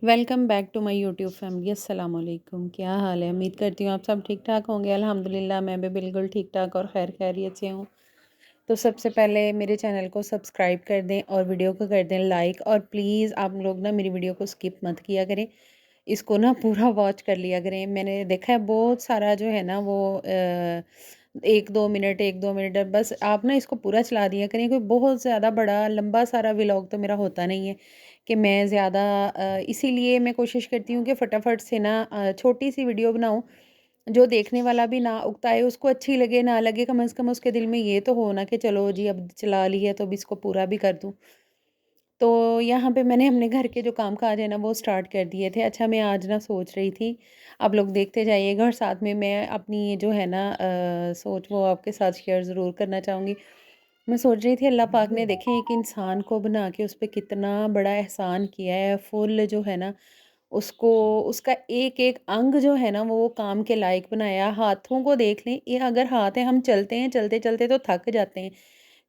Welcome back to my YouTube family. अस्सलाम वालेकुम। क्या हाल है? उम्मीद करती हूँ आप सब ठीक ठाक होंगे। अल्हम्दुलिल्लाह मैं भी बिल्कुल ठीक ठाक और खैर खैरियत से हूँ। तो सबसे पहले मेरे चैनल को सब्सक्राइब कर दें और वीडियो को कर दें लाइक, और प्लीज़ आप लोग ना मेरी वीडियो को स्किप मत किया करें, इसको ना पूरा वॉच कर लिया करें। मैंने देखा है बहुत सारा जो है ना वो 1-2 मिनट बस आप ना इसको पूरा चला दिया करें, कोई बहुत ज़्यादा बड़ा लंबा सारा व्लॉग तो मेरा होता नहीं है कि मैं ज़्यादा इसीलिए मैं कोशिश करती हूँ कि फटाफट से ना छोटी सी वीडियो बनाऊँ, जो देखने वाला भी ना उकताए, उसको अच्छी लगे ना लगे, कम से कम उसके दिल में ये तो हो ना कि चलो जी अब चला ली है तो अब इसको पूरा भी कर दूँ। तो यहाँ पे मैंने अपने घर के जो काम काज है ना वो स्टार्ट कर दिए थे। अच्छा, मैं आज ना सोच रही थी, आप लोग देखते जाइएगा और साथ में मैं अपनी ये जो है ना सोच वो आपके साथ शेयर ज़रूर करना चाहूँगी। मैं सोच रही थी अल्लाह पाक ने देखें एक इंसान को बना के उस पे कितना बड़ा एहसान किया है। फुल जो है ना उसको, उसका एक एक अंग जो है ना वो काम के लायक बनाया। हाथों को देख लें, ये अगर हाथ है, हम चलते हैं चलते चलते तो थक जाते हैं,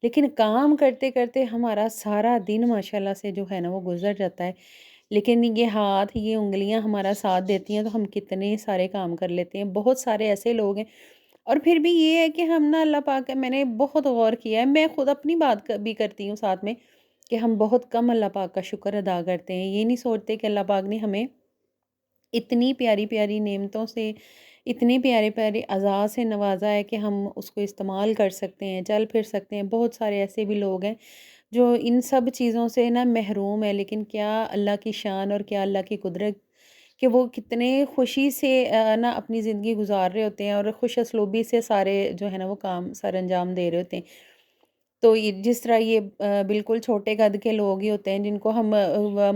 लेकिन काम करते करते हमारा सारा दिन माशाल्लाह से जो है ना वो गुजर जाता है। लेकिन ये हाथ, ये उंगलियां हमारा साथ देती हैं तो हम कितने सारे काम कर लेते हैं। बहुत सारे ऐसे लोग हैं, और फिर भी ये है कि हम ना अल्लाह पाक का, मैंने बहुत गौर किया है, मैं खुद अपनी बात भी करती हूँ साथ में, कि हम बहुत कम अल्लाह पाक का शुक्र अदा करते हैं। ये नहीं सोचते कि अल्लाह पाक ने हमें इतनी प्यारी प्यारी नेमतों से, इतने प्यारे प्यारे अज़ा से नवाजा है कि हम उसको इस्तेमाल कर सकते हैं, चल फिर सकते हैं। बहुत सारे ऐसे भी लोग हैं जो इन सब चीज़ों से ना महरूम है, लेकिन क्या अल्लाह की शान और क्या अल्लाह की कुदरत कि वो कितने खुशी से ना अपनी ज़िंदगी गुजार रहे होते हैं और खुश असलूबी से सारे जो है ना वो काम सर अंजाम दे रहे होते हैं। तो ये जिस तरह ये बिल्कुल छोटे कद के लोग ही होते हैं जिनको हम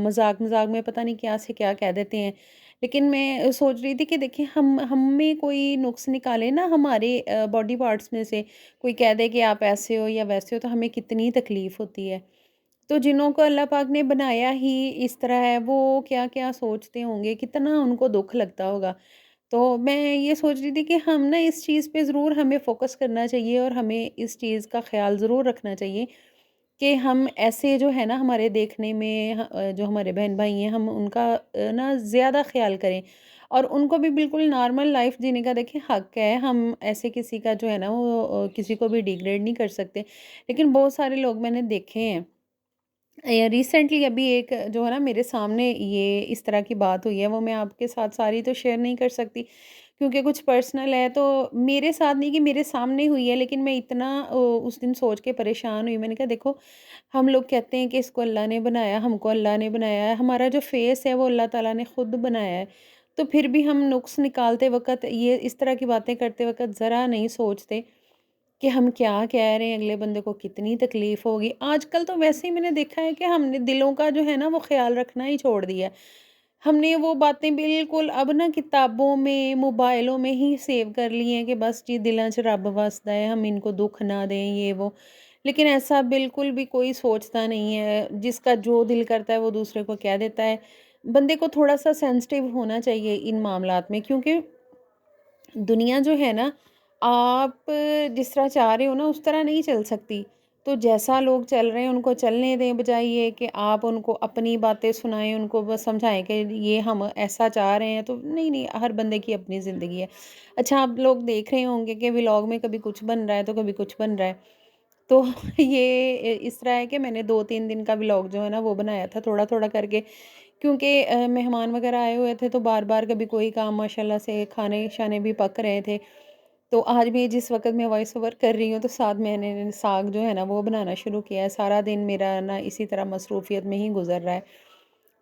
मजाक मजाक में पता नहीं क्या से क्या कह देते हैं। लेकिन मैं सोच रही थी कि देखिए हम में कोई नुक्स निकाले ना हमारे बॉडी पार्ट्स में से, कोई कह दे कि आप ऐसे हो या वैसे हो, तो हमें कितनी तकलीफ होती है। तो जिन्हों को अल्लाह पाक ने बनाया ही इस तरह है, वो क्या क्या सोचते होंगे, कितना उनको दुख लगता होगा। तो मैं ये सोच रही थी कि हम ना इस चीज़ पे ज़रूर हमें फ़ोकस करना चाहिए और हमें इस चीज़ का ख़्याल ज़रूर रखना चाहिए कि हम ऐसे जो है ना हमारे देखने में जो हमारे बहन भाई हैं, हम उनका ना ज़्यादा ख़्याल करें और उनको भी बिल्कुल नॉर्मल लाइफ जीने का देखिए हक है। हम ऐसे किसी का जो है ना वो किसी को भी डिग्रेड नहीं कर सकते। लेकिन बहुत सारे लोग मैंने देखे हैं, रिसेंटली अभी एक जो है ना मेरे सामने ये इस तरह की बात हुई है, वो मैं आपके साथ सारी तो शेयर नहीं कर सकती क्योंकि कुछ पर्सनल है। तो मेरे साथ नहीं कि मेरे सामने हुई है, लेकिन मैं इतना उस दिन सोच के परेशान हुई। मैंने कहा देखो, हम लोग कहते हैं कि इसको अल्लाह ने बनाया, हमको अल्लाह ने बनाया है, हमारा जो फेस है वो अल्लाह ताला ने खुद बनाया है। तो फिर भी हम नुक्स निकालते वक्त, ये इस तरह की बातें करते वक्त ज़रा नहीं सोचते कि हम क्या कह रहे हैं, अगले बंदे को कितनी तकलीफ होगी। आजकल तो वैसे ही मैंने देखा है कि हमने दिलों का जो है ना वो ख्याल रखना ही छोड़ दिया है। हमने वो बातें बिल्कुल अब ना किताबों में, मोबाइलों में ही सेव कर ली हैं कि बस जी दिलों च रब वसदा है, हम इनको दुख ना दें, ये वो। लेकिन ऐसा बिल्कुल भी कोई सोचता नहीं है, जिसका जो दिल करता है वो दूसरे को कह देता है। बंदे को थोड़ा सा सेंसिटिव होना चाहिए इन मामलात में, क्योंकि दुनिया जो है ना, आप जिस तरह चाह रहे हो ना उस तरह नहीं चल सकती। तो जैसा लोग चल रहे हैं उनको चलने दें, बजाय ये कि आप उनको अपनी बातें सुनाएं, उनको बस समझाएं कि ये हम ऐसा चाह रहे हैं। तो नहीं नहीं, हर बंदे की अपनी ज़िंदगी है। अच्छा, आप लोग देख रहे होंगे कि व्लॉग में कभी कुछ बन रहा है तो कभी कुछ बन रहा है। तो ये इस तरह है कि मैंने 2-3 दिन का व्लॉग जो है ना वो बनाया था थोड़ा थोड़ा करके, क्योंकि मेहमान वगैरह आए हुए थे तो बार बार कभी कोई काम, माशाल्लाह से खाने शाने भी पक रहे थे। तो आज भी जिस वक़्त मैं वॉइस ओवर कर रही हूँ तो साथ मैंने साग जो है ना वो बनाना शुरू किया है। सारा दिन मेरा ना इसी तरह मसरूफ़ियत में ही गुज़र रहा है।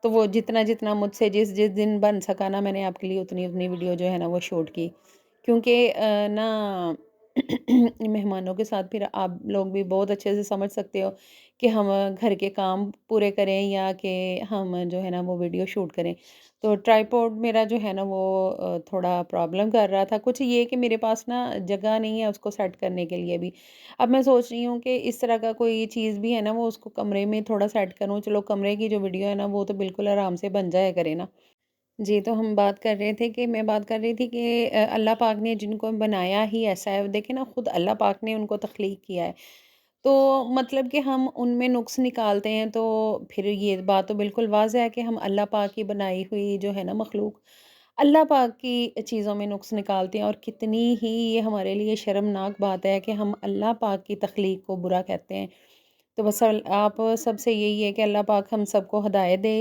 तो वो जितना जितना मुझसे जिस जिस दिन बन सका ना, मैंने आपके लिए उतनी उतनी वीडियो जो है ना वो शूट की। क्योंकि ना मेहमानों के साथ फिर आप लोग भी बहुत अच्छे से समझ सकते हो कि हम घर के काम पूरे करें या कि हम जो है ना वो वीडियो शूट करें। तो ट्राइपॉड मेरा जो है ना वो थोड़ा प्रॉब्लम कर रहा था। कुछ ये कि मेरे पास ना जगह नहीं है उसको सेट करने के लिए भी। अब मैं सोच रही हूँ कि इस तरह का कोई चीज़ भी है ना वो उसको कमरे में थोड़ा सेट करूँ। चलो, कमरे की जो वीडियो है ना वो तो बिल्कुल आराम से बन जाया करे ना। जी, तो हम बात कर रहे थे कि मैं बात कर रही थी कि अल्लाह पाक ने जिनको बनाया ही ऐसा है। देखिए ना, खुद अल्लाह पाक ने उनको तख्लीक किया है। تو مطلب کہ ہم ان میں نقص نکالتے ہیں، تو پھر یہ بات تو بالکل واضح ہے کہ ہم اللہ پاک کی بنائی ہوئی جو ہے نا مخلوق، اللہ پاک کی چیزوں میں نقص نکالتے ہیں، اور کتنی ہی یہ ہمارے لیے شرمناک بات ہے کہ ہم اللہ پاک کی تخلیق کو برا کہتے ہیں۔ تو بس آپ سب سے یہی ہے کہ اللہ پاک ہم سب کو ہدایت دے